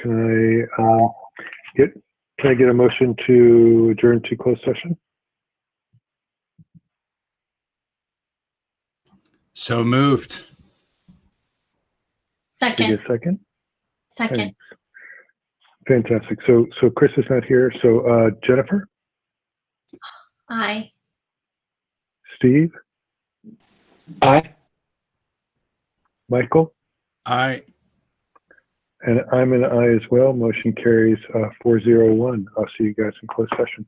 Can I get a motion to adjourn to closed session? So moved. Can I get Second. a second? Second. Fantastic. So Chris is not here. So Jennifer, Aye. Steve, Aye. Michael, Aye. and I'm an aye as well. Motion carries 401. I'll see you guys in closed session.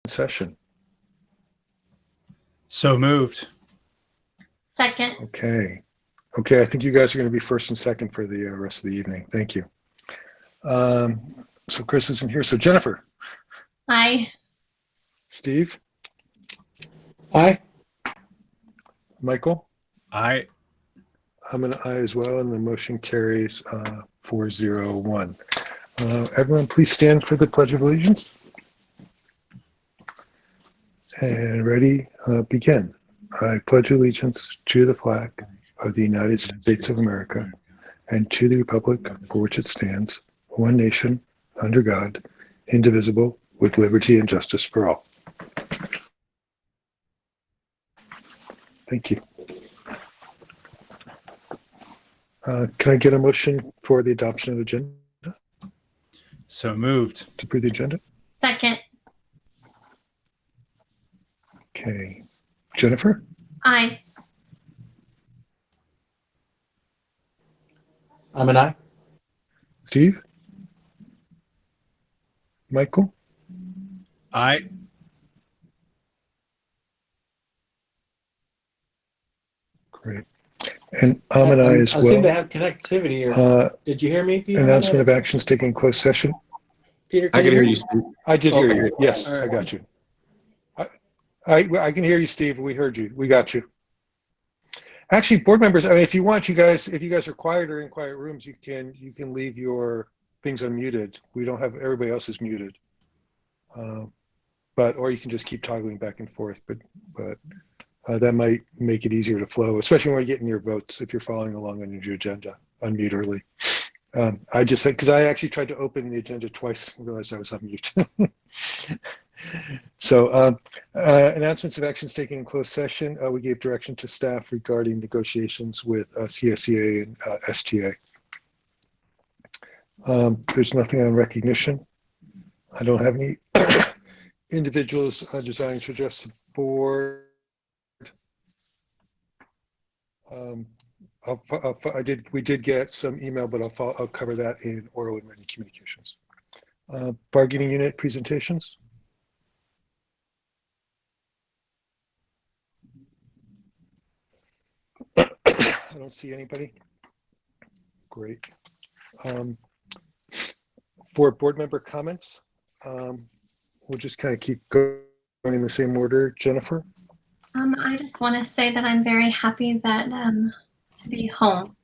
session. So moved. Second. Okay. Okay, I think you guys are going to be first and second for the rest of the evening. Thank you. So Chris isn't here. So Jennifer, Aye. Steve, Aye. Michael, Aye. I'm an aye as well, and the motion carries 401. Everyone, please stand for the Pledge of Allegiance. And ready, begin. I pledge allegiance to the flag of the United States of America and to the republic for which it stands, one nation, under God, indivisible, with liberty and justice for all. Thank you. Can I get a motion for the adoption of the agenda? So moved. To approve the agenda? Second. Okay. Jennifer? Aye. I'm an aye. Steve? Michael? Aye. Great. And I'm an aye as I seem to well. have connectivity here. Did you hear me, Peter? Announcement of actions taken in closed session. Peter, I can hear you, Steve. I did hear Okay. you. Yes, All right. I got you. I can hear you, Steve. We heard you. We got you. Actually, board members, I mean, if you want, if you guys are quiet or in quiet rooms, you can leave your things unmuted. We don't have, everybody else is muted. Or you can just keep toggling back and forth. But that might make it easier to flow, especially when you're getting your votes. If you're following along on your agenda, unmute early. I just said, because I actually tried to open the agenda twice and realized I was on mute. So announcements of actions taken in closed session. We gave direction to staff regarding negotiations with CSEA and STA. There's nothing on recognition. I don't have any individuals desiring to address the board. We did get some email, but I'll cover that in oral and written communications. Bargaining unit presentations. I don't see anybody. Great. For board member comments, we'll just kind of keep going in the same order. Jennifer? I just want to say that I'm very happy that to be home.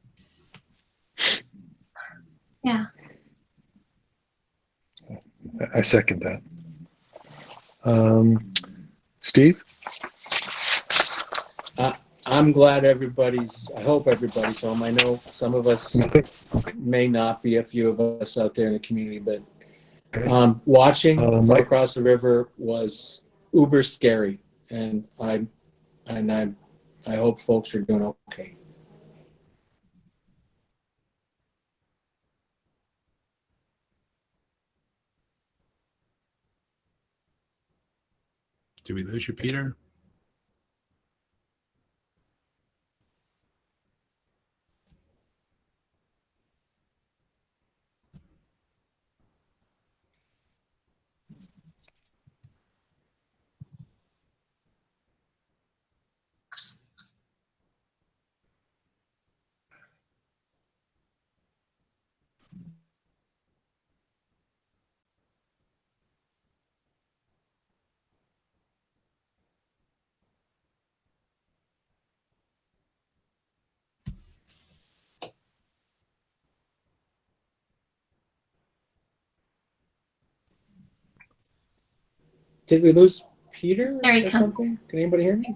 Yeah. I second that. Steve? I'm glad I hope everybody's home. I know some of us Nothing? Okay. may not be, a few of us out there in the community, but Okay. watching from Mike? across the river was uber scary. And I hope folks are doing okay. Did we lose you, Peter? Did we lose Peter There he or comes. something? Can anybody hear me?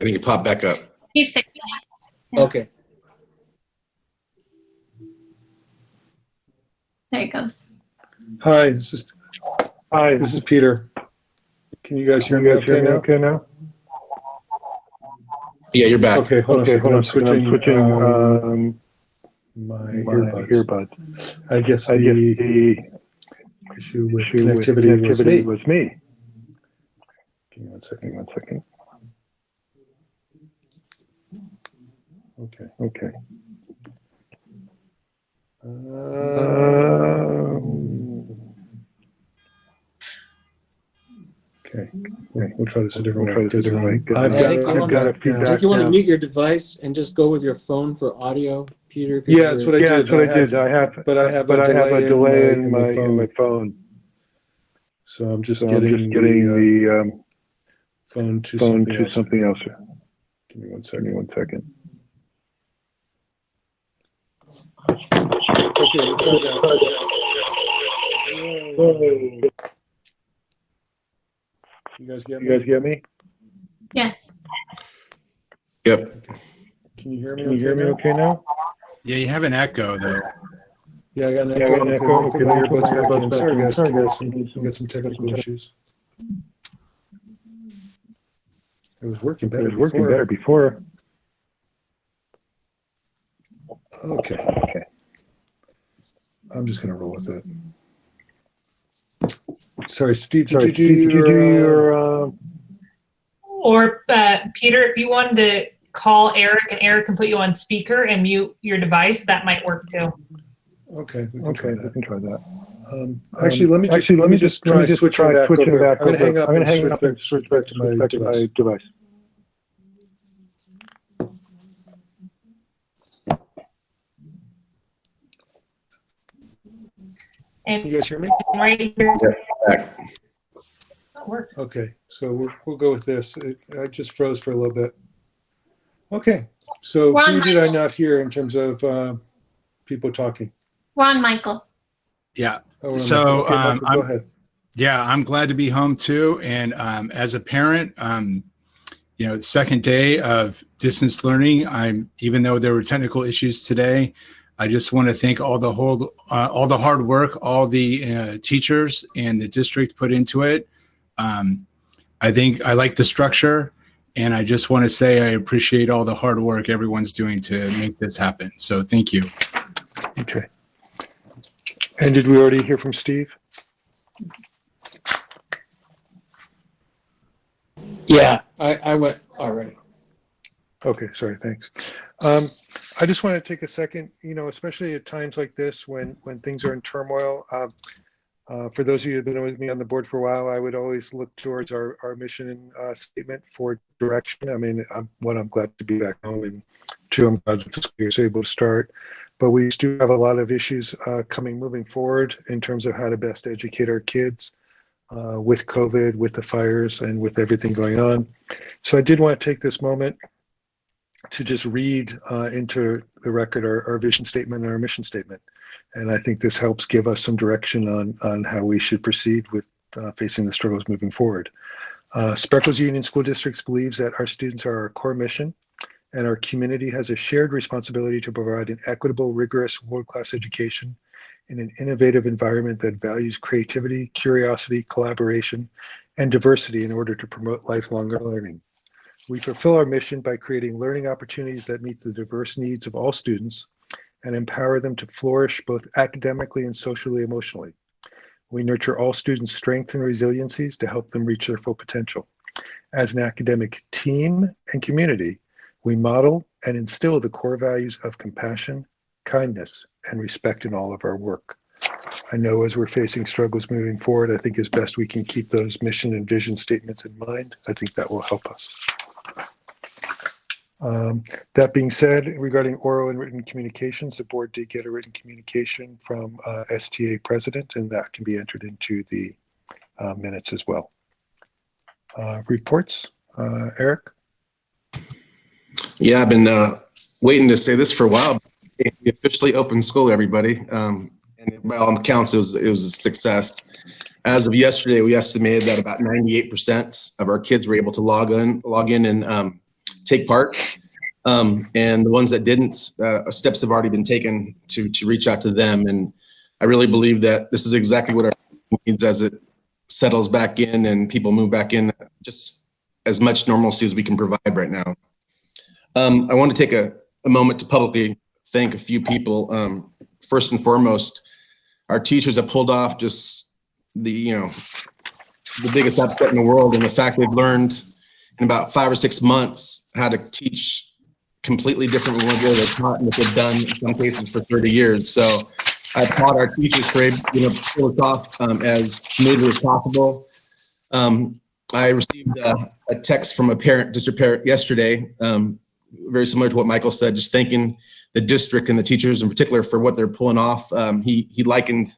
I think it popped back up. He's fixing it. Yeah. Okay. There he goes. Hi, this is Peter. Can you guys hear me okay now? Yeah, you're back. Okay, hold on a second. I'm switching my earbuds. I guess the issue with connectivity was me. Give me one second. Okay. Okay, we'll try this a different way. We'll try this a different way, 'cause I've I got think you want a to feedback. mute your device and just go with your phone for audio, Peter. 'cause Yeah, that's what I did. I have a delay in my phone. So I'm just getting the phone to something else. Give me 1 second. Okay, we'll try that. You guys get me? Yes. Yep. Can you hear me? Okay now? Yeah, you have an echo though. Yeah, I got an echo. Okay, let me put my earbuds back in. Sorry, guys. We got some technical issues. It was working better before. Okay. I'm just going to roll with it. Sorry, Steve, did you do your Or Peter, if you wanted to call Eric and Eric can put you on speaker and mute your device, that might work too. Okay, we can try that. Actually, let me just try switching back over. I'm going to hang up and switch back to my device. And Can you guys hear me? right here, Back. that works. Okay, so we'll go with this. I just froze for a little bit. Okay, so We're on who did I Michael. not hear in terms of people talking? We're on Michael. Yeah. Oh, So, okay, Michael, go I'm- ahead. Yeah, I'm glad to be home too. And as a parent, the second day of distance learning, even though there were technical issues today, I just want to thank all the hard work all the teachers and the district put into it. I think I like the structure, and I just want to say I appreciate all the hard work everyone's doing to make this happen. So thank you. Okay. And did we already hear from Steve? Yeah, I went already. Okay, sorry, thanks. I just want to take a second, especially at times like this when things are in turmoil. For those of you who have been with me on the board for a while, I would always look towards our mission statement for direction. I mean, I'm glad to be back home, and two, I'm glad the fiscal year is able to start. But we do have a lot of issues moving forward in terms of how to best educate our kids with COVID, with the fires, and with everything going on. So I did want to take this moment to just read into the record our vision statement and our mission statement. And I think this helps give us some direction on how we should proceed with facing the struggles moving forward. Spreckels Union School Districts believes that our students are our core mission, and our community has a shared responsibility to provide an equitable, rigorous, world-class education in an innovative environment that values creativity, curiosity, collaboration, and diversity in order to promote lifelong learning. We fulfill our mission by creating learning opportunities that meet the diverse needs of all students and empower them to flourish both academically and socially emotionally. We nurture all students' strengths and resiliencies to help them reach their full potential. As an academic team and community, we model and instill the core values of compassion, kindness, and respect in all of our work. I know as we're facing struggles moving forward, I think as best we can keep those mission and vision statements in mind. I think that will help us. That being said, regarding oral and written communications, the board did get a written communication from STA president, and that can be entered into the minutes as well. Reports, Eric? Yeah, I've been waiting to say this for a while. We officially opened school, everybody. And by all accounts, it was a success. As of yesterday, we estimated that about 98% of our kids were able to log in and take part. And the ones that didn't, steps have already been taken to reach out to them. And I really believe that this is exactly what our needs as it settles back in and people move back in, just as much normalcy as we can provide right now. I want to take a moment to publicly thank a few people. First and foremost, our teachers have pulled off just the biggest upset in the world, and the fact they've learned in about 5 or 6 months how to teach completely different than what they were taught and what they've done in some cases for 30 years. So I applaud our teachers for pull us off as smoothly as possible. I received a text from a parent, district parent yesterday, very similar to what Michael said, just thanking the district and the teachers in particular for what they're pulling off. He likened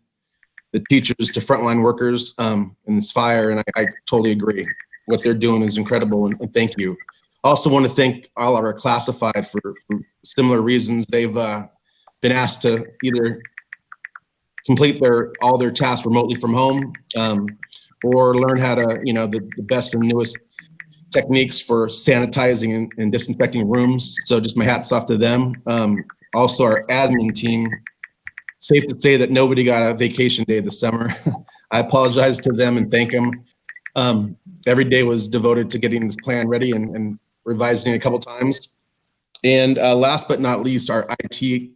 the teachers to frontline workers in this fire, and I totally agree. What they're doing is incredible, and thank you. Also want to thank all of our classified for similar reasons. They've been asked to either complete all their tasks remotely from home, or learn how to, the best and newest techniques for sanitizing and disinfecting rooms. So just my hats off to them. Also our admin team, safe to say that nobody got a vacation day this summer. I apologize to them and thank them. Every day was devoted to getting this plan ready and revising it a couple times. And last but not least, our IT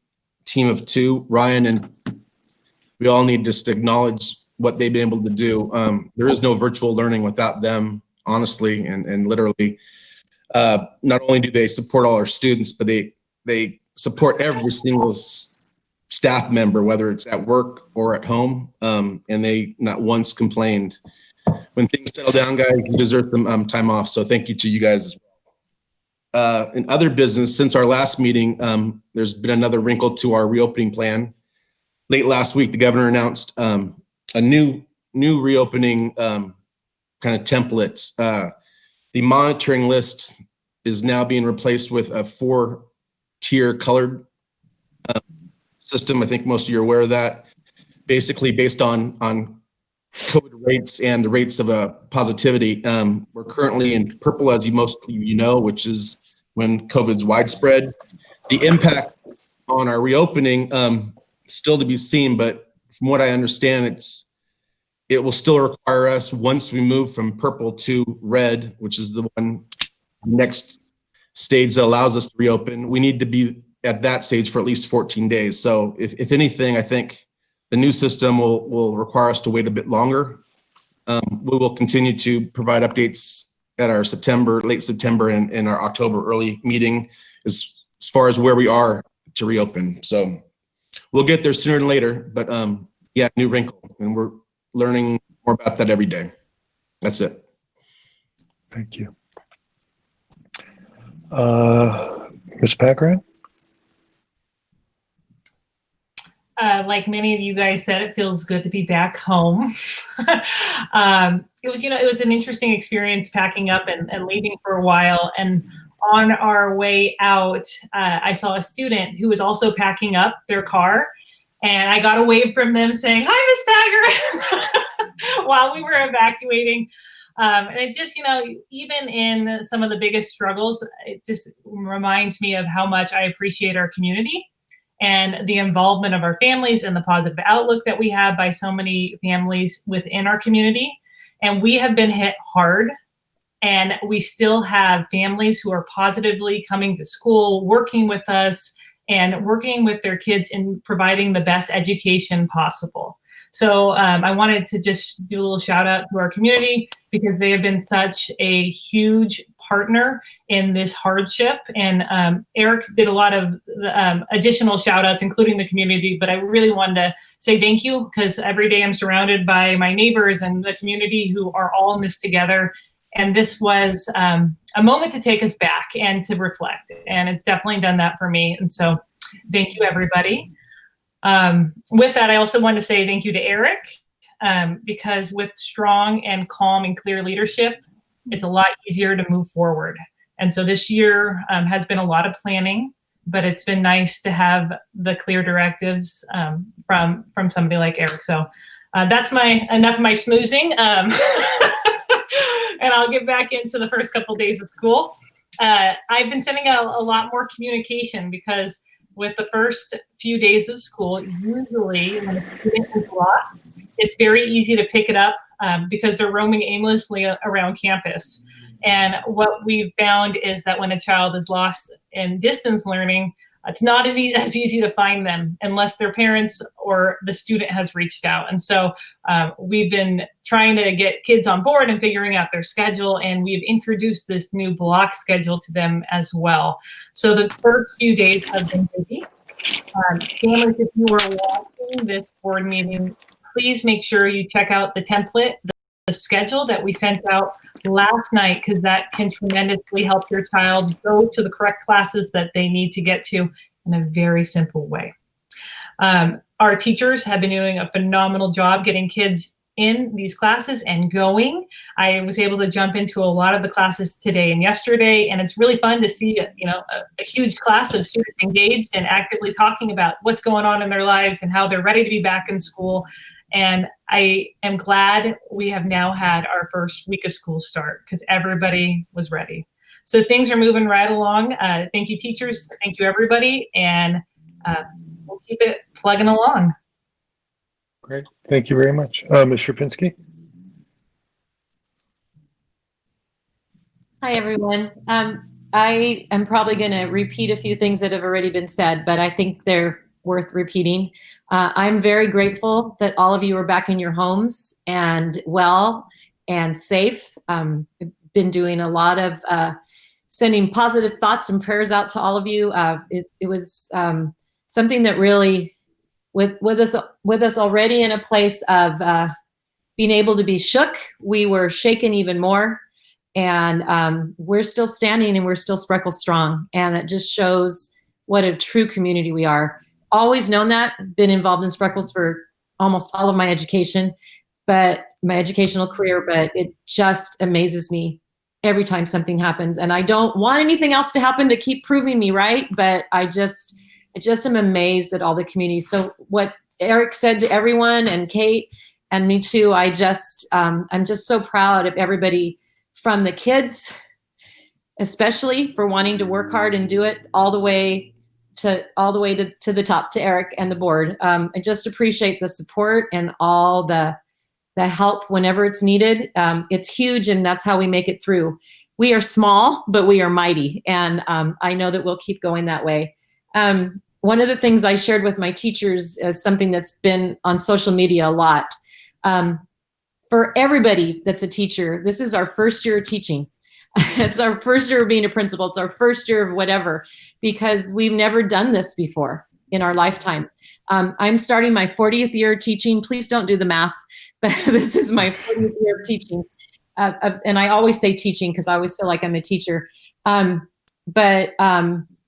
team of two, Ryan, and we all need just to acknowledge what they've been able to do. There is no virtual learning without them, honestly, and literally. Not only do they support all our students, but they support every single staff member, whether it's at work or at home, and they not once complained. When things settle down, guys, you deserve some time off, so thank you to you guys as well. In other business, since our last meeting, there's been another wrinkle to our reopening plan. Late last week, the governor announced a new reopening kind of template. The monitoring list is now being replaced with a 4-tier colored system. I think most of you are aware of that. Basically, based on COVID rates and the rates of positivity, we're currently in purple, as most of you know, which is when COVID's widespread. The impact on our reopening still to be seen, but from what I understand, it will still require us, once we move from purple to red, which is the next stage that allows us to reopen, we need to be at that stage for at least 14 days. So if anything, I think the new system will require us to wait a bit longer. We will continue to provide updates at our late September and our October early meeting as far as where we are to reopen. So we'll get there sooner than later, but yeah, new wrinkle, and we're learning more about that every day. That's it. Thank you. Ms. Pagran? Like many of you guys said, it feels good to be back home. It was an interesting experience packing up and leaving for a while. And on our way out, I saw a student who was also packing up their car. And I got a wave from them saying, "Hi, Miss Bagger," while we were evacuating. And it just, even in some of the biggest struggles, it just reminds me of how much I appreciate our community and the involvement of our families and the positive outlook that we have by so many families within our community. And we have been hit hard, and we still have families who are positively coming to school, working with us, and working with their kids in providing the best education possible. So I wanted to just do a little shout out to our community because they have been such a huge partner in this hardship. And Eric did a lot of additional shout outs, including the community, but I really wanted to say thank you because every day I'm surrounded by my neighbors and the community who are all in this together. And this was a moment to take us back and to reflect. And it's definitely done that for me. And so thank you, everybody. With that, I also want to say thank you to Eric, because with strong and calm and clear leadership, it's a lot easier to move forward. And so this year has been a lot of planning, but it's been nice to have the clear directives from somebody like Eric. So that's enough of my smoozing. And I'll get back into the first couple of days of school. I've been sending out a lot more communication because with the first few days of school, usually when a student is lost, it's very easy to pick it up because they're roaming aimlessly around campus. And what we've found is that when a child is lost in distance learning, it's not as easy to find them unless their parents or the student has reached out. And so we've been trying to get kids on board and figuring out their schedule. And we've introduced this new block schedule to them as well. So the first few days have been busy. Families, if you are watching this board meeting, please make sure you check out the template the schedule that we sent out last night, because that can tremendously help your child go to the correct classes that they need to get to in a very simple way. Our teachers have been doing a phenomenal job getting kids in these classes and going. I was able to jump into a lot of the classes today and yesterday, and it's really fun to see a huge class of students engaged and actively talking about what's going on in their lives and how they're ready to be back in school. And I am glad we have now had our first week of school start, because everybody was ready. So things are moving right along. Thank you, teachers. Thank you, everybody. And we'll keep it plugging along. Great. Thank you very much. Ms. Sierpinski? Hi, everyone. I am probably going to repeat a few things that have already been said, but I think they're worth repeating. I'm very grateful that all of you are back in your homes and well and safe. I've been doing a lot of sending positive thoughts and prayers out to all of you. It was something that really, with us already in a place of being able to be shook, we were shaken even more. And we're still standing and we're still Spreckels strong. And that just shows what a true community we are. Always known that, been involved in Spreckels for almost all of my education, but my educational career, but it just amazes me every time something happens. And I don't want anything else to happen to keep proving me right, but I just am amazed at all the community. So what Eric said to everyone, and Kate and me too, I'm just so proud of everybody, from the kids, especially for wanting to work hard and do it all the way to the top, to Eric and the board. I just appreciate the support and all the help whenever it's needed. It's huge, and that's how we make it through. We are small, but we are mighty, and I know that we'll keep going that way. One of the things I shared with my teachers is something that's been on social media a lot. For everybody that's a teacher, this is our first year of teaching. It's our first year of being a principal. It's our first year of whatever, because we've never done this before in our lifetime. I'm starting my 40th year of teaching. Please don't do the math, but this is my 40th year of teaching. And I always say teaching because I always feel like I'm a teacher. But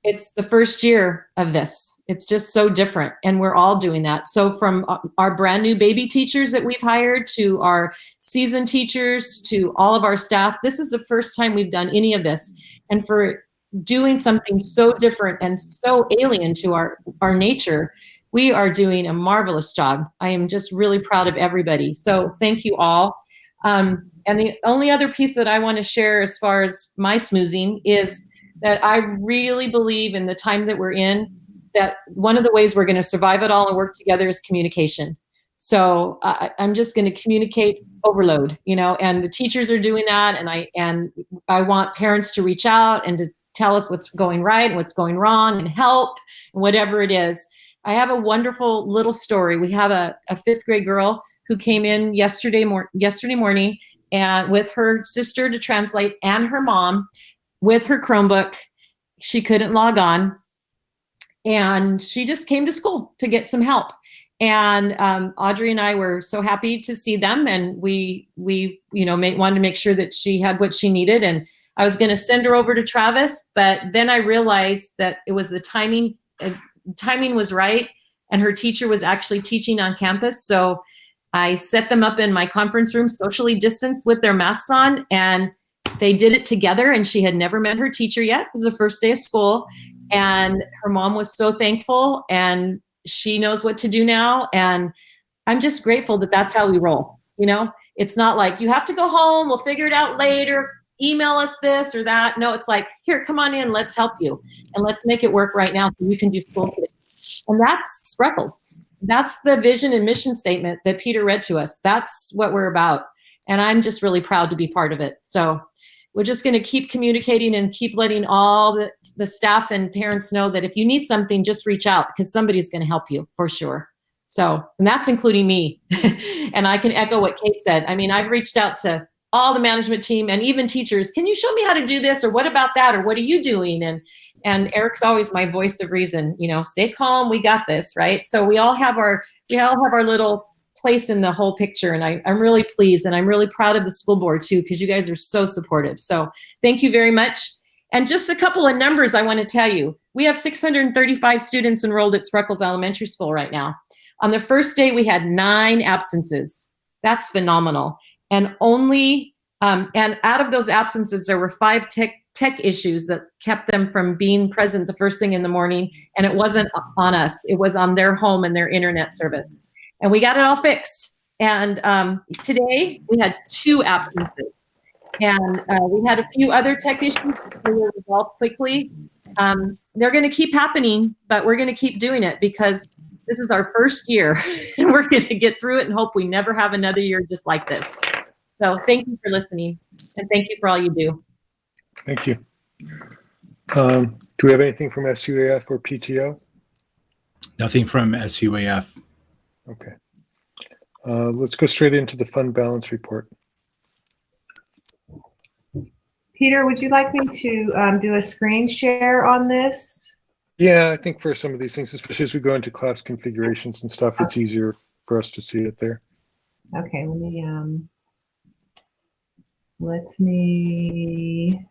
it's the first year of this. It's just so different, and we're all doing that. So from our brand new baby teachers that we've hired, to our seasoned teachers, to all of our staff, this is the first time we've done any of this. And for doing something so different and so alien to our nature, we are doing a marvelous job. I am just really proud of everybody. So thank you all. And the only other piece that I want to share as far as my smoozing is that I really believe in the time that we're in, that one of the ways we're going to survive it all and work together is communication. So I'm just going to communicate overload, and the teachers are doing that. And I want parents to reach out and to tell us what's going right and what's going wrong and help, and whatever it is. I have a wonderful little story. We have a 5th grade girl who came in yesterday morning, and with her sister to translate and her mom with her Chromebook. She couldn't log on, and she just came to school to get some help. And Audrey and I were so happy to see them, and we wanted to make sure that she had what she needed. And I was going to send her over to Travis, but then I realized that it was the timing was right, and her teacher was actually teaching on campus. So I set them up in my conference room, socially distanced with their masks on, and they did it together. And she had never met her teacher yet. It was the first day of school, and her mom was so thankful, and she knows what to do now. And I'm just grateful that that's how we roll. It's not like you have to go home, we'll figure it out later, email us this or that. No, it's like, here, come on in, let's help you, and let's make it work right now so you can do school today. And that's Spreckels. That's the vision and mission statement that Peter read to us. That's what we're about. And I'm just really proud to be part of it. So we're just going to keep communicating and keep letting all the staff and parents know that if you need something, just reach out, because somebody's going to help you for sure. So, and that's including me. And I can echo what Kate said. I mean, I've reached out to all the management team and even teachers. Can you show me how to do this? Or what about that? Or what are you doing? And Eric's always my voice of reason, stay calm. We got this, right? So we all have our little place in the whole picture. And I'm really pleased, and I'm really proud of the school board too, because you guys are so supportive. So thank you very much. And just a couple of numbers I want to tell you. We have 635 students enrolled at Spreckels Elementary School right now. On the first day, we had 9 absences. That's phenomenal. And and out of those absences, there were 5 tech issues that kept them from being present the first thing in the morning. And it wasn't on us. It was on their home and their internet service. And we got it all fixed. And today, we had 2 absences. And we had a few other tech issues that were resolved quickly. They're going to keep happening, but we're going to keep doing it because this is our first year, and we're going to get through it and hope we never have another year just like this. So thank you for listening, and thank you for all you do. Thank you. Do we have anything from SUAF or PTO? Nothing from SUAF. Okay. Let's go straight into the fund balance report. Peter, would you like me to do a screen share on this? Yeah, I think for some of these things, especially as we go into class configurations and stuff, it's easier for us to see it there. Okay, let me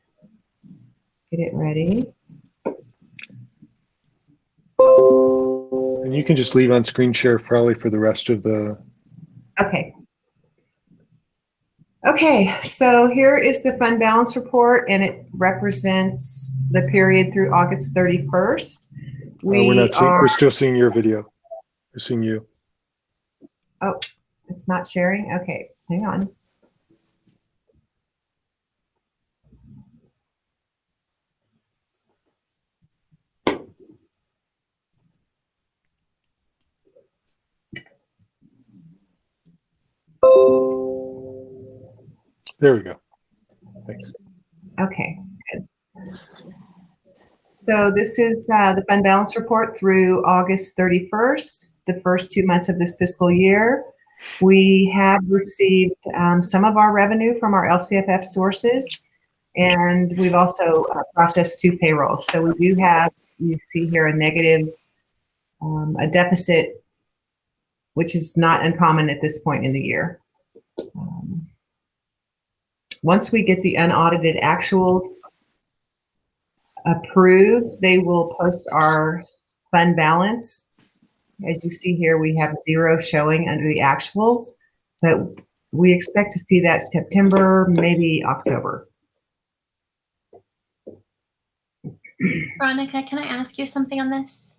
get it ready. And you can just leave on screen share probably for the rest of the. Okay. Okay, so here is the fund balance report, and it represents the period through August 31st. We're still seeing your video. We're seeing you. Oh, it's not sharing? Okay, hang on. There we go. Thanks. Okay, good. So this is the fund balance report through August 31st, the first 2 months of this fiscal year. We have received some of our revenue from our LCFF sources, and we've also processed 2 payrolls. So we do have, you see here, a negative, a deficit, which is not uncommon at this point in the year. Once we get the unaudited actuals approved, they will post our fund balance. As you see here, we have 0 showing under the actuals, but we expect to see that September, maybe October. Veronica, can I ask you something on this?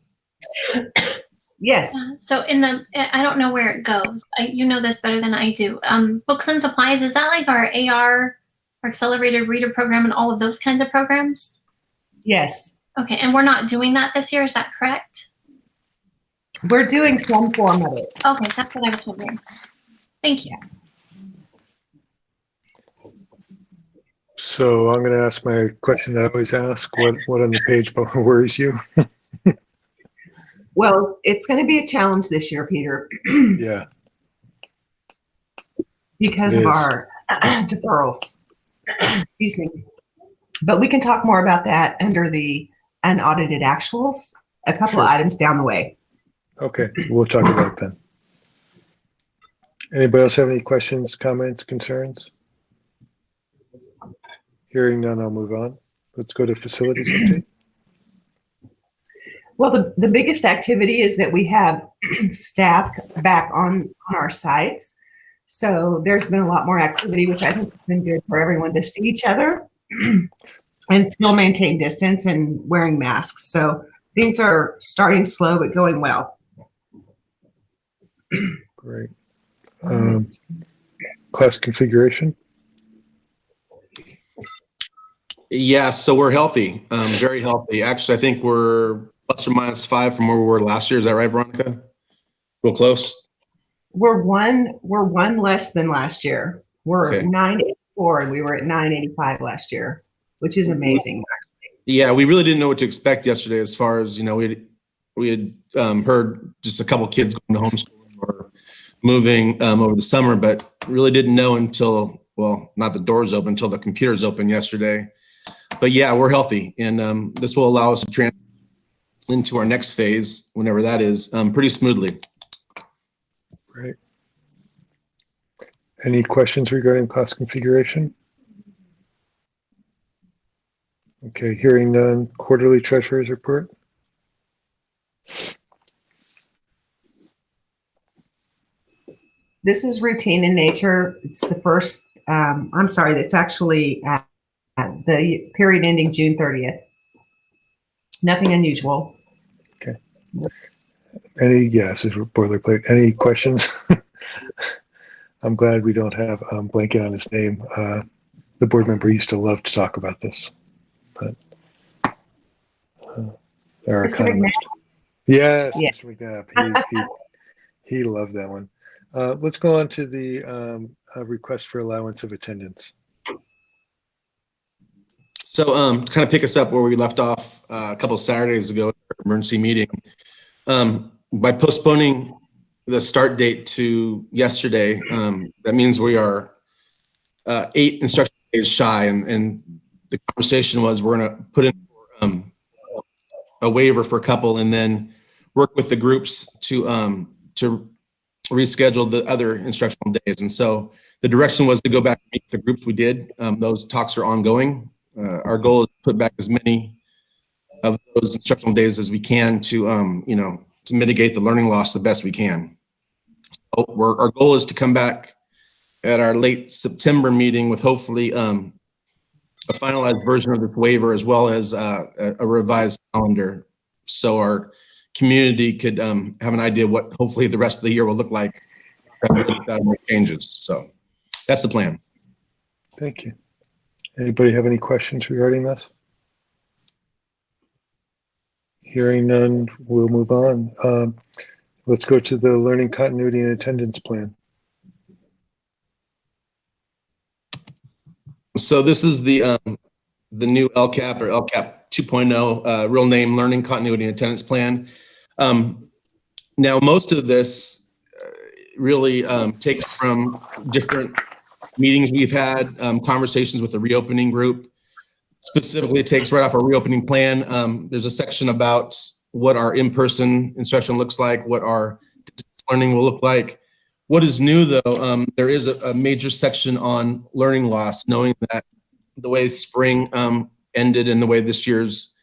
Yes. So I don't know where it goes. You know this better than I do. Books and supplies, is that like our AR, our accelerated reader program, and all of those kinds of programs? Yes. Okay, and we're not doing that this year, is that correct? We're doing some form of it. Okay, that's what I was wondering. Thank you. So I'm going to ask my question that I always ask. What on the page worries you? Well, it's going to be a challenge this year, Peter. Yeah. Because of our deferrals. Excuse me. But we can talk more about that under the unaudited actuals, a couple of items down the way. Okay, we'll talk about it then. Anybody else have any questions, comments, concerns? Hearing none, I'll move on. Let's go to facilities update. Well, the biggest activity is that we have staff back on our sites. So there's been a lot more activity, which I think has been good for everyone to see each other and still maintain distance and wearing masks. So things are starting slow, but going well. Great. Class configuration. Yeah, so we're healthy, very healthy. Actually, I think we're ±5 from where we were last year. Is that right, Veronica? Real close. We're one less than last year. We're Okay. 984, and we were at 985 last year, which is amazing. Yeah, we really didn't know what to expect yesterday. As far as we had heard just a couple kids going to homeschooling or moving over the summer, but really didn't know until, well, not the doors open, until the computers open yesterday. But yeah, we're healthy, and this will allow us to transition into our next phase, whenever that is, pretty smoothly. Great. Any questions regarding class configuration? Okay, hearing none. Quarterly treasurer's report. This is routine in nature. It's the first, I'm sorry, that's actually the period ending June 30th. Nothing unusual. Okay. Yes, it's boilerplate. Any questions? I'm glad we don't have blanket on his name. The board member used to love to talk about this, but our Mr. economist. McNabb? Yes, Yeah. Mr. McNabb. He loved that one. Let's go on to the request for allowance of attendance. So to kind of pick us up where we left off a couple of Saturdays ago, emergency meeting, by postponing the start date to yesterday, that means we are 8 instruction days shy, and the conversation was we're going to put in a waiver for a couple, and then work with the groups to reschedule the other instructional days. And so the direction was to go back and meet the groups we did. Those talks are ongoing. Our goal is to put back as many of those instructional days as we can to to mitigate the learning loss the best we can. So our goal is to come back at our late September meeting with hopefully a finalized version of this waiver, as well as a revised calendar, so our community could have an idea what hopefully the rest of the year will look like without any changes. So that's the plan. Thank you. Anybody have any questions regarding this? Hearing none, we'll move on. Let's go to the learning continuity and attendance plan. So this is the new LCAP or LCAP 2.0 real name learning continuity and attendance plan. Now, most of this really takes from different meetings we've had, conversations with the reopening group. Specifically, it takes right off our reopening plan. There's a section about what our in-person instruction looks like, what our distance learning will look like. What is new, though, there is a major section on learning loss, knowing that the way spring ended and the way this year's,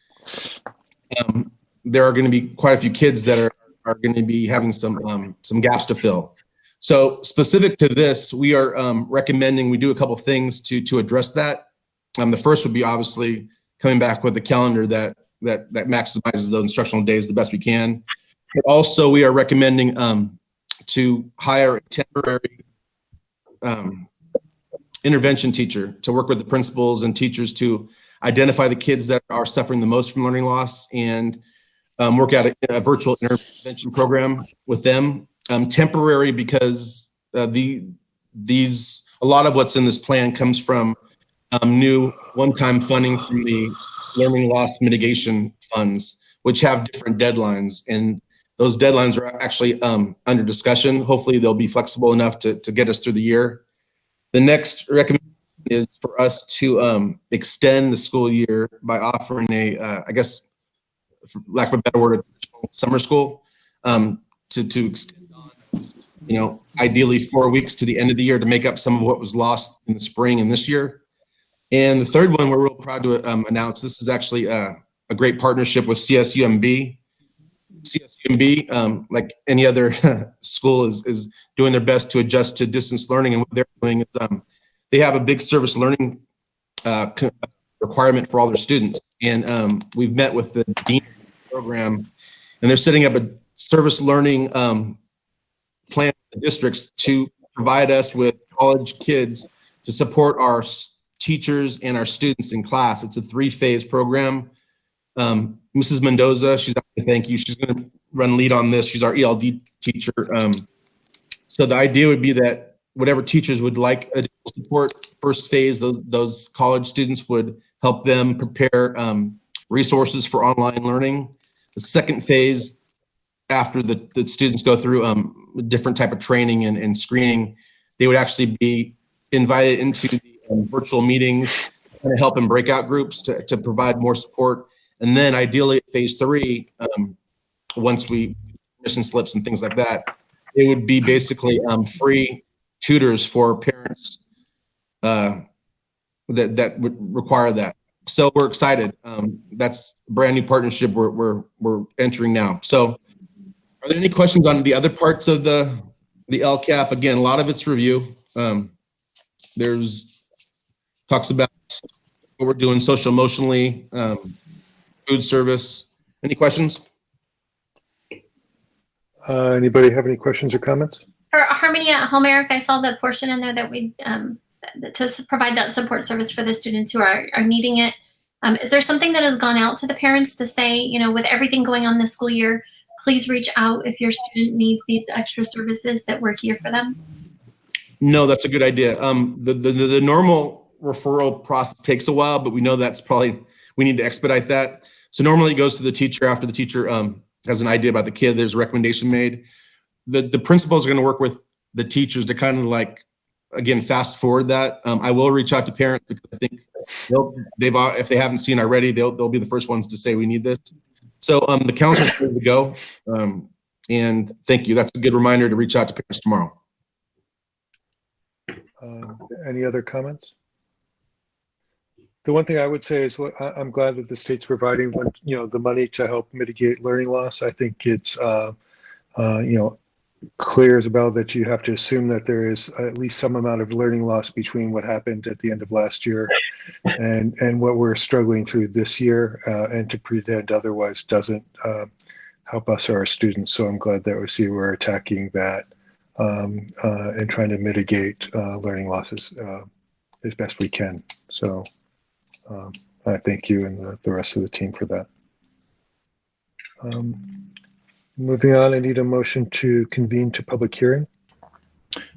there are going to be quite a few kids that are going to be having some gaps to fill. So specific to this, we are recommending we do a couple things to address that. The first would be obviously coming back with a calendar that maximizes those instructional days the best we can. But also, we are recommending to hire a temporary intervention teacher to work with the principals and teachers to identify the kids that are suffering the most from learning loss and work out a virtual intervention program with them. Temporary because a lot of what's in this plan comes from new one-time funding from the learning loss mitigation funds, which have different deadlines, and those deadlines are actually under discussion. Hopefully they'll be flexible enough to get us through the year. The next recommendation is for us to extend the school year by offering I guess, for lack of a better word, a summer school to extend on, ideally 4 weeks to the end of the year to make up some of what was lost in the spring and this year. And the third one we're real proud to announce, this is actually a great partnership with CSUMB. CSUMB, like any other school, is doing their best to adjust to distance learning. And what they're doing is they have a big service learning requirement for all their students. And we've met with the dean of the program, and they're setting up a service learning plan for the districts to provide us with college kids to support our teachers and our students in class. It's a 3-phase program. Mrs. Mendoza, thank you. She's going to run lead on this. She's our ELD teacher. So the idea would be that whatever teachers would like additional support, first phase, those college students would help them prepare resources for online learning. The second phase, after the students go through a different type of training and screening, they would actually be invited into the virtual meetings to help in breakout groups to provide more support. And then ideally at phase 3, once we mission slips and things like that, it would be basically free tutors for parents that would require that. So we're excited. That's a brand new partnership we're entering now. So are there any questions on the other parts of the LCAP? Again, a lot of it's review. There's talks about what we're doing social emotionally, food service. Any questions? Anybody have any questions or comments? For Harmony at Home, Eric, I saw the portion in there that we to provide that support service for the students who are needing it. Is there something that has gone out to the parents to say, you know, with everything going on this school year, please reach out if your student needs these extra services, that we're here for them? No, that's a good idea. The normal referral process takes a while, but we know that's probably, we need to expedite that. So normally it goes to the teacher after the teacher has an idea about the kid, there's a recommendation made. The principals are going to work with the teachers to kind of like, again, fast forward that. I will reach out to parents because I think if they haven't seen already, they'll be the first ones to say we need this. So the counselor's ready to go. And thank you. That's a good reminder to reach out to parents tomorrow. Any other comments? The one thing I would say is I'm glad that the state's providing, the money to help mitigate learning loss. I think it's, clear as well that you have to assume that there is at least some amount of learning loss between what happened at the end of last year and what we're struggling through this year, and to pretend otherwise doesn't help us or our students. So I'm glad that we're attacking that and trying to mitigate learning losses as best we can. So I thank you and the rest of the team for that. Moving on, I need a motion to convene to public hearing.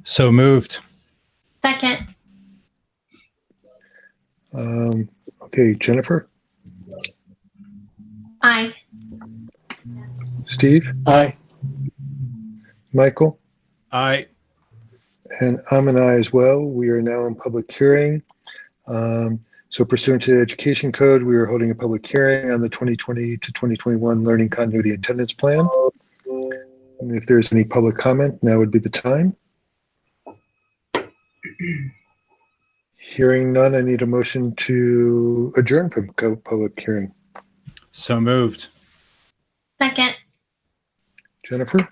So moved. Second. Okay, Jennifer? Aye. Steve? Aye. Michael? Aye. And I'm an aye as well. We are now in public hearing. So pursuant to the Education Code, we are holding a public hearing on the 2020 to 2021 Learning Continuity Attendance Plan. And if there's any public comment, now would be the time. Hearing none, I need a motion to adjourn from public hearing. So moved. Second. Jennifer?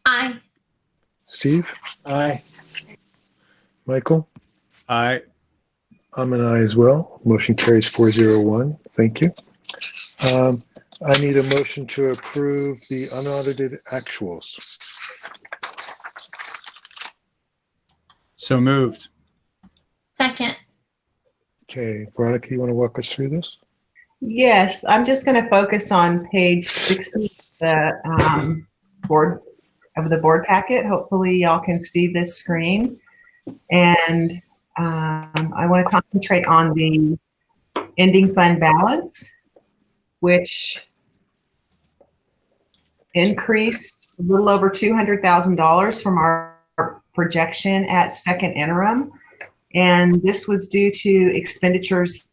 Aye. Steve? Aye. Michael? Aye. I'm an aye as well. Motion carries 401. Thank you. I need a motion to approve the unaudited actuals. So moved. Second. Okay, Veronica, you want to walk us through this? Yes, I'm just going to focus on page 60 the board packet. Hopefully y'all can see this screen. And I want to concentrate on the ending fund balance, which increased a little over $200,000 from our projection at second interim. And this was due to expenditures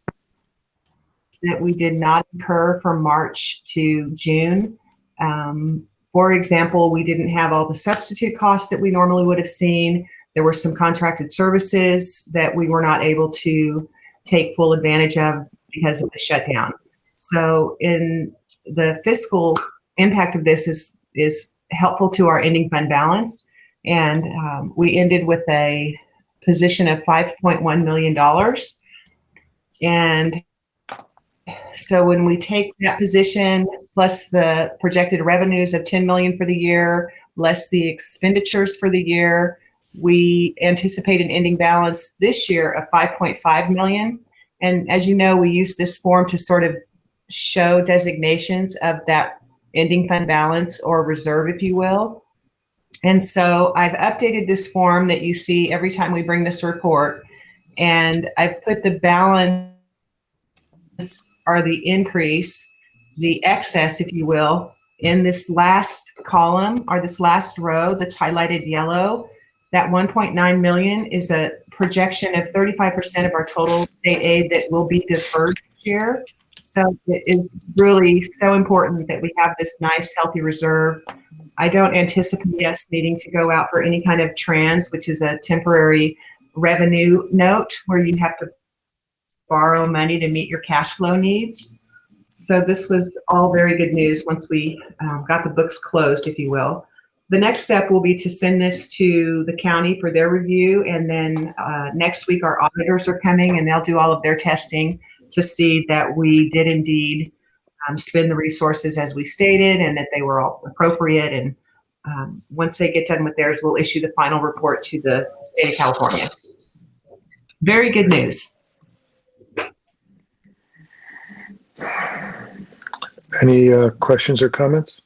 that we did not incur from March to June. For example, we didn't have all the substitute costs that we normally would have seen. There were some contracted services that we were not able to take full advantage of because of the shutdown. So in the fiscal impact of this is helpful to our ending fund balance. And we ended with a position of $5.1 million. And so when we take that position plus the projected revenues of $10 million for the year, less the expenditures for the year, we anticipate an ending balance this year of $5.5 million. And as you know, we use this form to sort of show designations of that ending fund balance or reserve, if you will. And so I've updated this form that you see every time we bring this report. And I've put the balance or the increase, the excess, if you will, in this last column or this last row that's highlighted yellow. That 1.9 million is a projection of 35% of our total state aid that will be deferred this year. So it is really so important that we have this nice, healthy reserve. I don't anticipate us needing to go out for any kind of trans, which is a temporary revenue note where you have to borrow money to meet your cash flow needs. So this was all very good news once we got the books closed, if you will. The next step will be to send this to the county for their review. And then next week, our auditors are coming and they'll do all of their testing to see that we did indeed spend the resources as we stated and that they were all appropriate. And once they get done with theirs, we'll issue the final report to the state of California. Very good news. Any questions or comments?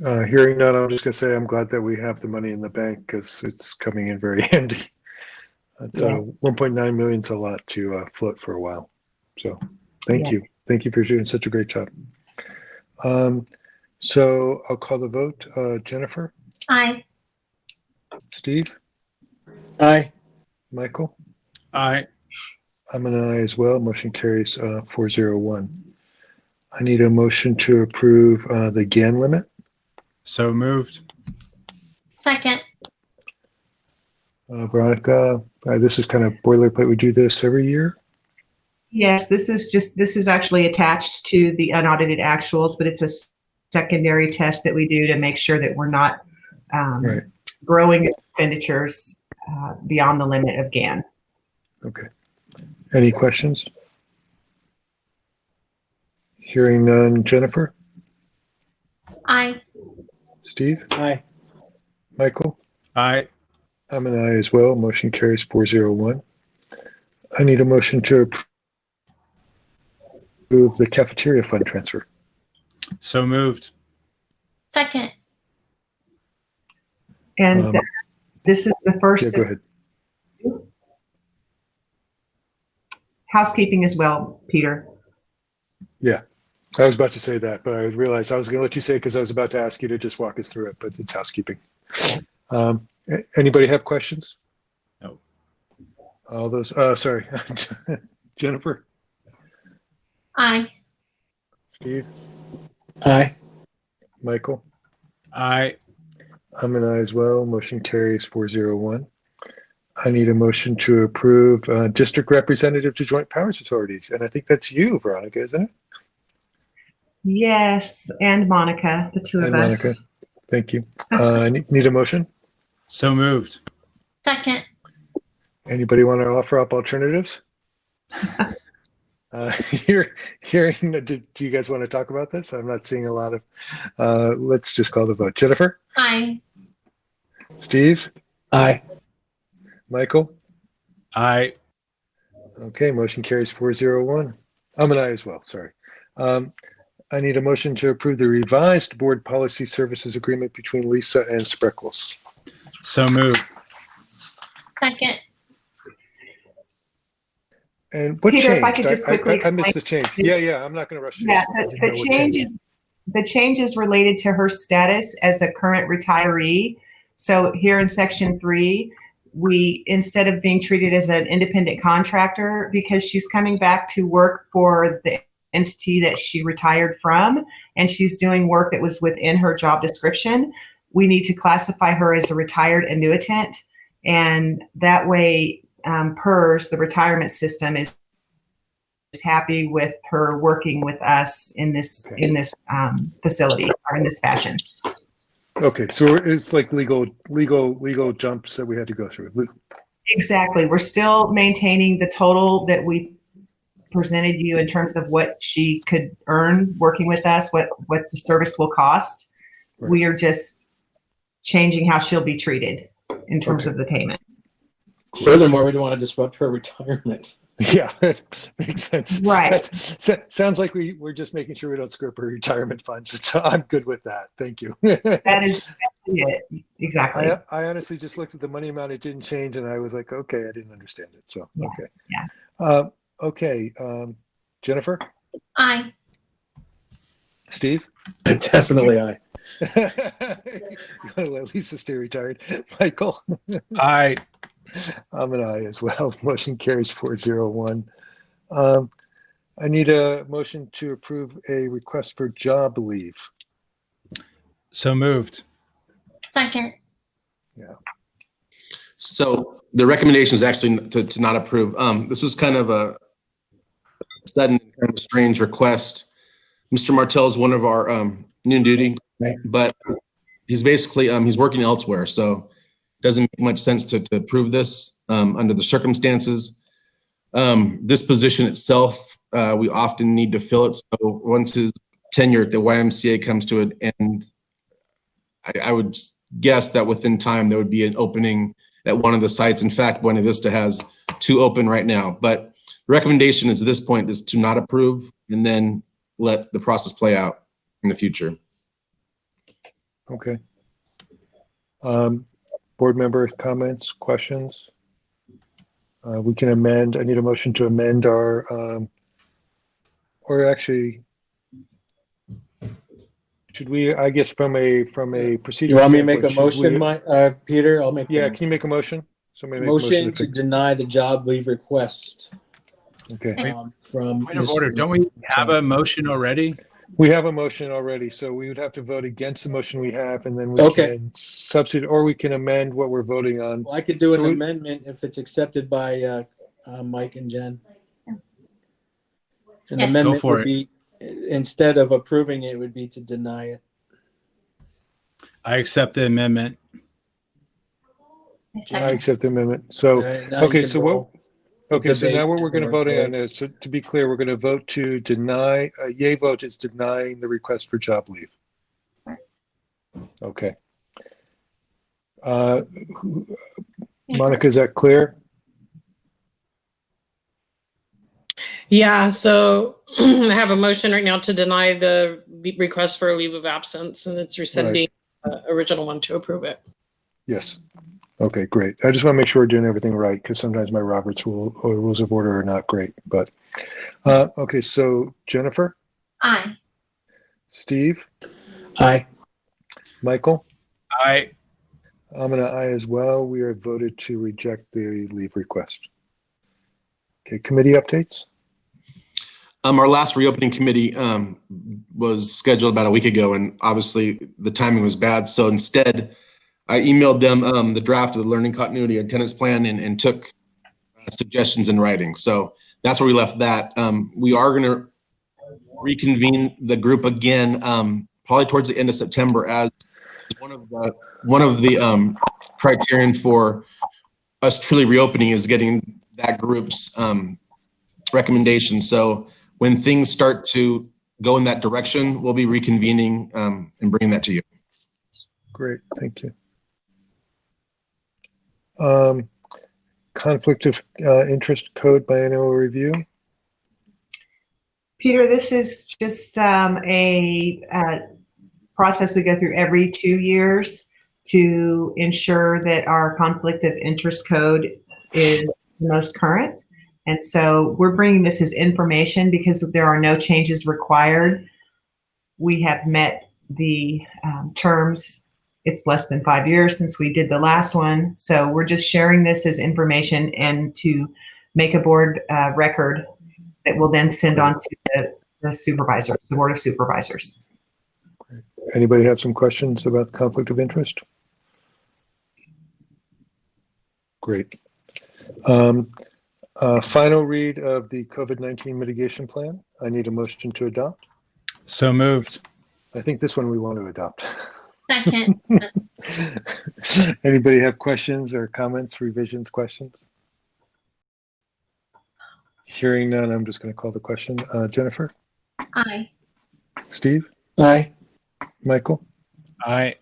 Hearing none, I'm just going to say I'm glad that we have the money in the bank because it's coming in very handy. Yes. 1.9 million is a lot to float for a while. So thank you. Thank you for doing such a great job. So I'll call the vote. Jennifer? Aye. Steve? Aye. Michael? Aye. I'm an aye as well. Motion carries 401. I need a motion to approve the GAN limit. So moved. Second. Veronica, this is kind of boilerplate. We do this every year. Yes, this is actually attached to the unaudited actuals, but it's a secondary test that we do to make sure that we're not Right. growing expenditures beyond the limit of GAN. Okay. Any questions? Hearing none. Jennifer? Aye. Steve? Aye. Michael? Aye. I'm an aye as well. Motion carries 401. I need a motion to approve the cafeteria fund transfer. So moved. Second. And this is the first Yeah, go ahead. housekeeping as well, Peter. Yeah, I was about to say that, but I realized I was going to let you say it because I was about to ask you to just walk us through it, but it's housekeeping. Anybody have questions? No. All those, sorry. Jennifer? Aye. Steve? Aye. Michael? Aye. I'm an aye as well. Motion carries 401. I need a motion to approve district representative to joint powers authorities. And I think that's you, Veronica, isn't it? Yes, and Monica, the two of And us. Monica. Thank you. I need a motion. So moved. Second. Anybody want to offer up alternatives? Hearing, do you guys want to talk about this? I'm not seeing a lot of, let's just call the vote. Jennifer? Aye. Steve? Aye. Michael? Aye. Okay, motion carries 401. I'm an aye as well, sorry. I need a motion to approve the revised board policy services agreement between Lisa and Spreckels. So moved. Second. And what Peter, changed? if I could just quickly I missed the explain. change. Yeah, I'm not going to rush you. Yeah, I didn't know what changed. the change is related to her status as a current retiree. So here in section 3, we, instead of being treated as an independent contractor, because she's coming back to work for the entity that she retired from, and she's doing work that was within her job description, we need to classify her as a retired annuitant. And that way, PERS, the retirement system, is happy with her working with us in this facility or in this fashion. Okay, so it's like legal jumps that we had to go through. Exactly. We're still maintaining the total that we presented you in terms of what she could earn working with us, what the service will cost. Right. We are just changing how she'll be treated in terms Okay. of the payment. Furthermore, we don't want to disrupt her retirement. Yeah, makes sense. Right. Sounds like we're just making sure we don't screw up her retirement funds. So I'm good with that. Thank you. That is exactly it. Exactly. I honestly just looked at the money amount. It didn't change. And I was like, okay, I didn't understand it. So, Yeah, okay. yeah. Okay. Jennifer? Aye. Steve? Definitely aye. You want to let Lisa stay retired. Michael? Aye. I'm an aye as well. Motion carries 401. I need a motion to approve a request for job leave. So moved. Second. So the recommendation is actually to not approve. This was kind of a sudden, kind of a strange request. Mr. Martell is one of our noon duty, but he's basically he's working elsewhere, so it doesn't make much sense to approve this under the circumstances. This position itself, we often need to fill it. So once his tenure at the YMCA comes to an end, I would guess that within time there would be an opening at one of the sites. In fact, Buena Vista has 2 open right now. But the recommendation is at this point is to not approve and then let the process play out in the future. Okay. Board member comments, questions? We can amend. I need a motion to amend our, or actually, should we, I guess from a procedure. You want me to make a motion, Peter? I'll make. Yeah, can you make a motion? Somebody make Motion to deny the job leave request. Okay. From Point of order. Don't we have a motion already? We have a motion already, so we would have to vote against the motion we have, and then we can substitute, or we can amend what we're voting on. Well, I could do an amendment if it's accepted by Mike and Jen. An amendment would be, instead of approving it, would be to deny it. I accept the amendment. I accept the amendment. So, okay, so what? Okay, so now what we're going to vote on is, so to be clear, we're going to vote to deny, a yay vote is denying the request for job leave. Okay. Monica, is that clear? Yeah, so I have a motion right now to deny the request for a leave of absence, and it's rescinding the original one to approve it. Yes. Okay, great. I just want to make sure we're doing everything right, because sometimes my Robert's rules of order are not great. But okay, so Jennifer? Aye. Steve? Aye. Michael? Aye. I'm an aye as well. We are voted to reject the leave request. Okay, committee updates? Our last reopening committee was scheduled about a week ago, and obviously the timing was bad. So instead, I emailed them the draft of the learning continuity attendance plan and took suggestions in writing. So that's where we left that. We are going to reconvene the group again, probably towards the end of September, as one of the criterion for us truly reopening is getting that group's recommendation. So when things start to go in that direction, we'll be reconvening and bringing that to you. Great, thank you. Conflict of interest code biannual review. Peter, this is just a process we go through every 2 years to ensure that our conflict of interest code is the most current. And so we're bringing this as information because there are no changes required. We have met the terms. It's less than 5 years since we did the last one. So we're just sharing this as information and to make a board record that will then send on to the supervisors, the Board of Supervisors. Anybody have some questions about the conflict of interest? Great. Final read of the COVID-19 mitigation plan. I need a motion to adopt. So moved. I think this one we want to adopt. Second. Anybody have questions or comments, revisions, questions? Hearing none, I'm just going to call the question. Jennifer? Aye. Steve? Aye. Michael? Aye.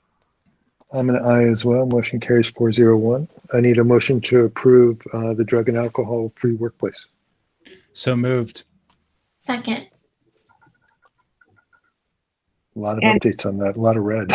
I'm an aye as well. Motion carries 401. I need a motion to approve the drug and alcohol-free workplace. So moved. Second. A lot of updates on that, a lot of red.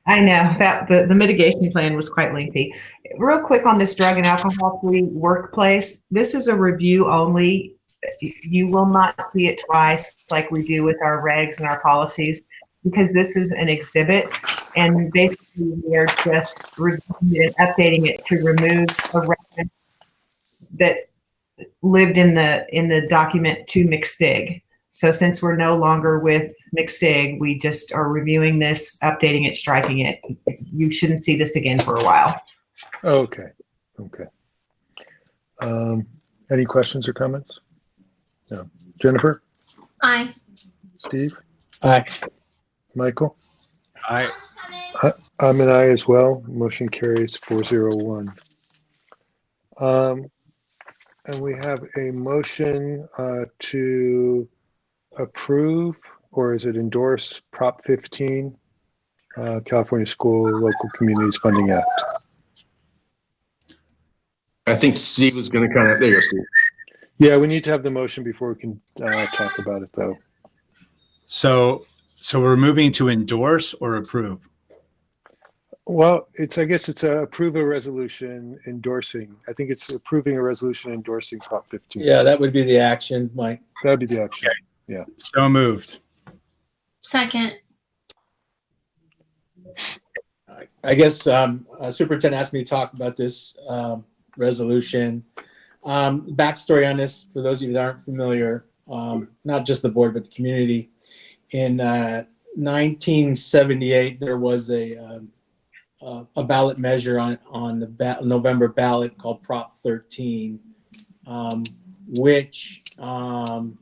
I know that the mitigation plan was quite lengthy. Real quick on this drug and alcohol-free workplace, this is a review only. You will not see it twice like we do with our regs and our policies. because this is an exhibit, and basically we are just reviewing it and updating it to remove a reference that lived in the document to McSig. So since we're no longer with McSig, we just are reviewing this, updating it, striking it. You shouldn't see this again for a while. Okay. Any questions or comments? No. Jennifer? Aye. Steve? Aye. Michael? I I'm an aye as well. Motion carries 401. And we have a motion to approve, or is it endorse, Prop 15, California School Local Communities Funding Act. I think Steve was going to kind of, there you go, Steve. Yeah, we need to have the motion before we can talk about it, though. so we're moving to endorse or approve. Well, I guess it's approve a resolution endorsing. I think it's approving a resolution endorsing Prop 15. Yeah, that would be the action, Mike. That would be the action. Yeah. So moved. Second. I guess Superintendent asked me to talk about this resolution. Backstory on this, for those of you that aren't familiar, not just the board, but the community. In 1978, there was a ballot measure on the November ballot called Prop 13, which kind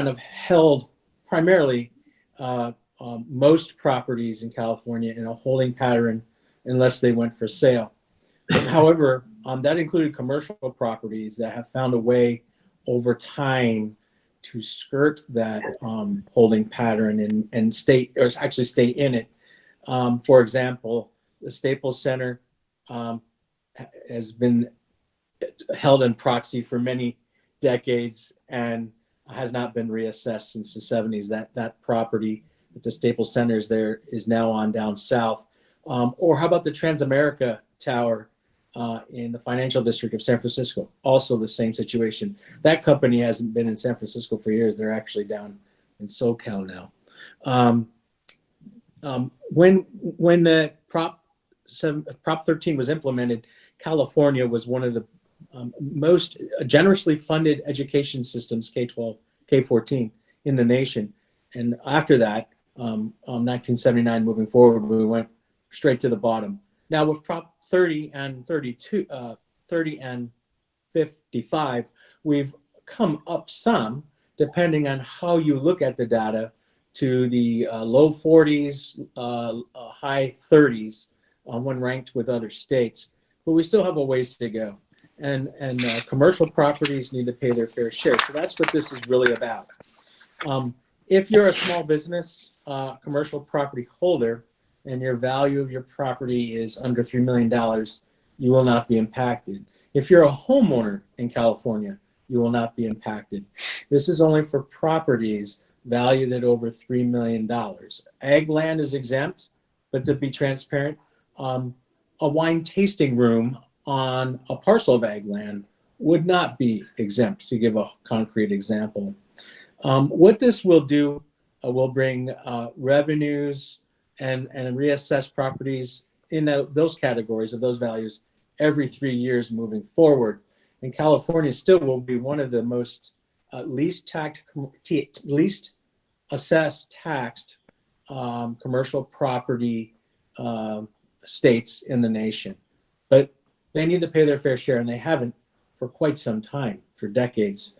of held primarily most properties in California in a holding pattern unless they went for sale. However, that included commercial properties that have found a way over time to skirt that holding pattern and stay in it. For example, the Staples Center has been held in proxy for many decades and has not been reassessed since the 70s. That property at the Staples Center is now on down south. Or how about the Transamerica Tower in the financial district of San Francisco? Also the same situation. That company hasn't been in San Francisco for years. They're actually down in SoCal now. When the Prop 13 was implemented, California was one of the most generously funded education systems, K-12, K-14, in the nation. And after that, 1979 moving forward, we went straight to the bottom. Now with Prop 30 and 32, 30 and 55, we've come up some, depending on how you look at the data, to the low 40s, high 30s when ranked with other states. But we still have a ways to go. And commercial properties need to pay their fair share. So that's what this is really about. If you're a small business, commercial property holder, and your value of your property is under $3 million, you will not be impacted. If you're a homeowner in California, you will not be impacted. This is only for properties valued at over $3 million. Ag land is exempt, but to be transparent, a wine tasting room on a parcel of ag land would not be exempt, to give a concrete example. What this will do will bring revenues and reassess properties in those categories of those values every 3 years moving forward. And California still will be one of the most least assessed taxed commercial property states in the nation. But they need to pay their fair share, and they haven't for quite some time, for decades.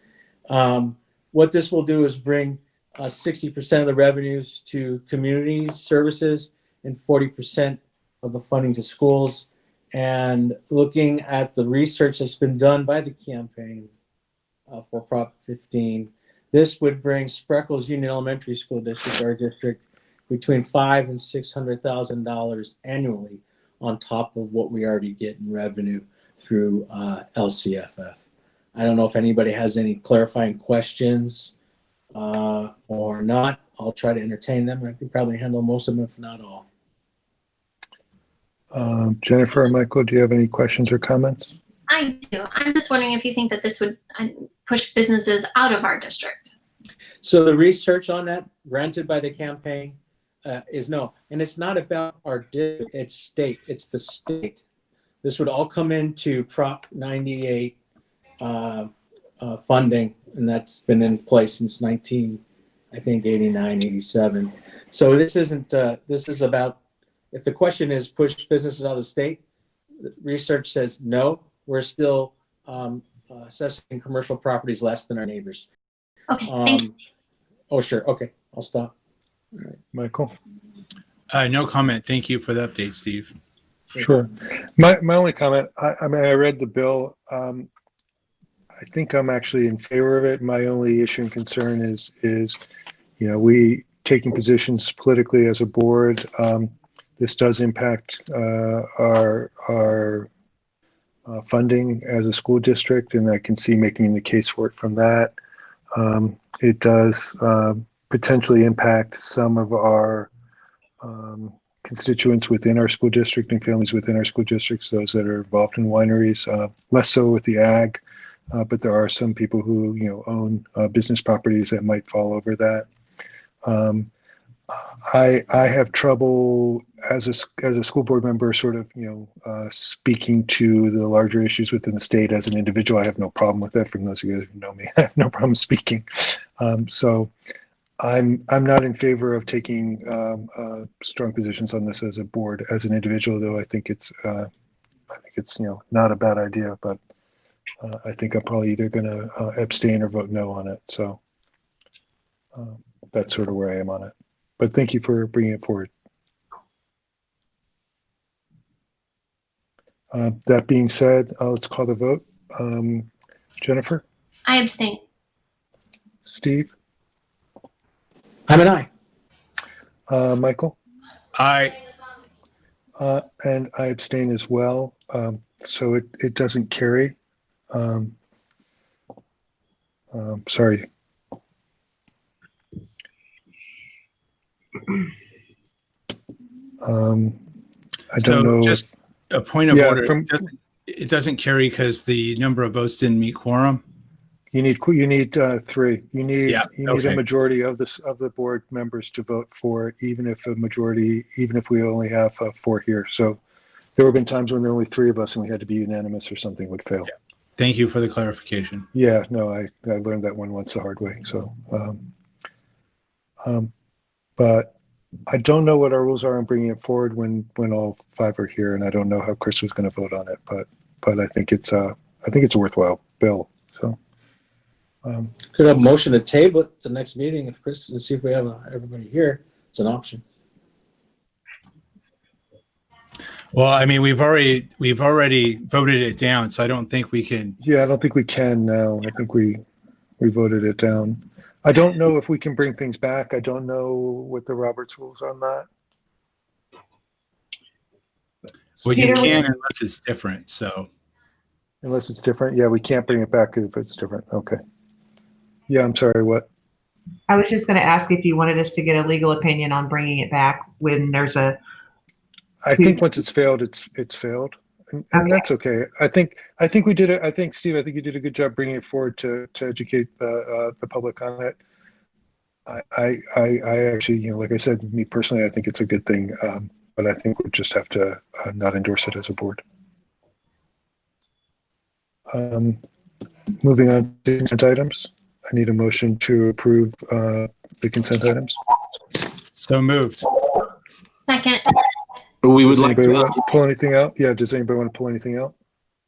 What this will do is bring 60% of the revenues to communities, services, and 40% of the funding to schools. And looking at the research that's been done by the campaign for Prop 15, this would bring Spreckels Union Elementary School District, our district, between $500,000 and $600,000 annually on top of what we already get in revenue through LCFF. I don't know if anybody has any clarifying questions or not. I'll try to entertain them. I can probably handle most of them, if not all. Jennifer or Michael, do you have any questions or comments? I do. I'm just wondering if you think that this would push businesses out of our district. So the research on that, granted by the campaign, is no. And it's not about our district, it's state, it's the state. This would all come into Prop 98 funding, and that's been in place since 89, 87. So this isn't, this is about, if the question is push businesses out of the state, research says no, we're still assessing commercial properties less than our neighbors. Okay, thank you. Oh, sure. Okay, I'll stop. All right. Michael? No comment. Thank you for the update, Steve. Sure. My only comment, I mean, I read the bill. I think I'm actually in favor of it. My only issue and concern is we taking positions politically as a board. This does impact our funding as a school district, and I can see making the case for it from that. It does potentially impact some of our constituents within our school district and families within our school districts, those that are involved in wineries, less so with the ag, but there are some people who own business properties that might fall over that. I have trouble as a school board member sort of speaking to the larger issues within the state. As an individual, I have no problem with that. For those of you who know me, I have no problem speaking. So I'm not in favor of taking strong positions on this as a board. As an individual, though, I think it's not a bad idea, but I think I'm probably either going to abstain or vote no on it. So that's sort of where I am on it. But thank you for bringing it forward. That being said, let's call the vote. Jennifer? I abstain. Steve? I'm an aye. Michael? Aye. And I abstain as well. So it doesn't carry. Sorry. I don't know. Just a point of order. It doesn't carry because the number of votes didn't meet quorum. You need 3. You need a majority of the board members to vote for it, even if we only have 4 here. So there have been times when there were only 3 of us and we had to be unanimous or something would fail. Yeah. Thank you for the clarification. Yeah, no, I learned that one once the hard way. So, but I don't know what our rules are on bringing it forward when all 5 are here, and I don't know how Chris was going to vote on it, but I think it's a worthwhile bill. So, could have a motion to table it the next meeting if Chris, and see if we have everybody here. It's an option. Well, I mean, we've already voted it down, so I don't think we can. Yeah, I don't think we can now. I think we voted it down. I don't know if we can bring things back. I don't know what the Roberts rules are on that. Well, you can unless it's different. So unless it's different, yeah, we can't bring it back if it's different. Okay. Yeah, I'm sorry. What? I was just going to ask if you wanted us to get a legal opinion on bringing it back when there's a. I think once it's failed, it's failed, and that's okay. I think we did it. I think Steve, I think you did a good job bringing it forward to educate the public on it. I actually, like I said, me personally, I think it's a good thing, but I think we just have to not endorse it as a board. Moving on to consent items, I need a motion to approve the consent items. So moved. Second. We would Does like anybody to want to pull anything out? Yeah, does anybody want to pull anything out?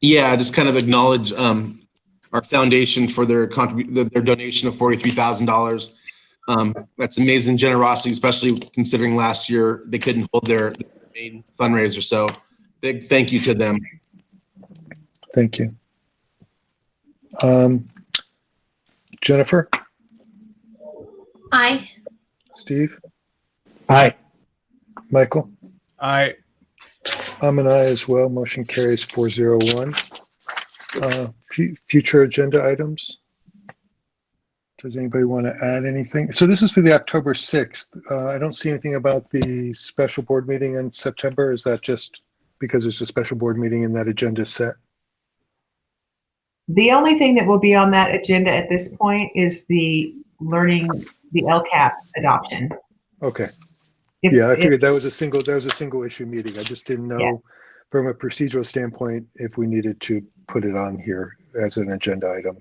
Yeah, just kind of acknowledge our foundation for their donation of $43,000. That's amazing generosity, especially considering last year they couldn't hold their main fundraiser. So big thank you to them. Thank you. Jennifer? Aye. Steve? Aye. Michael? Aye. I'm an aye as well. Motion carries 401. Future agenda items. Does anybody want to add anything? So this is for the October 6th. I don't see anything about the special board meeting in September. Is that just because there's a special board meeting and that agenda is set? The only thing that will be on that agenda at this point is the LCAP adoption. Okay. Yeah, I figured that was a single issue meeting. I just didn't know Yes. from a procedural standpoint if we needed to put it on here as an agenda item.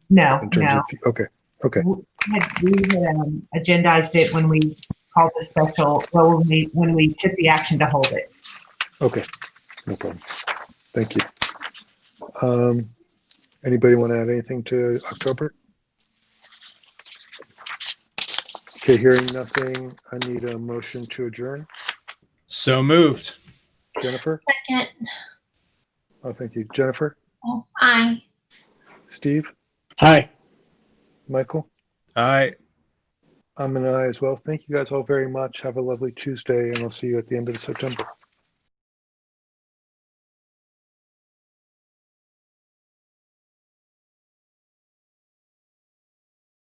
No, In terms no. of, okay. We had agendized it when we called the special, well, when we took the action to hold it. Okay, no problem. Thank you. Anybody want to add anything to October? Okay, hearing nothing, I need a motion to adjourn. So moved. Jennifer? Second. Oh, thank you. Jennifer? Oh, aye. Steve? Hi. Michael? Aye. I'm an aye as well. Thank you guys all very much. Have a lovely Tuesday, and I'll see you at the end of September.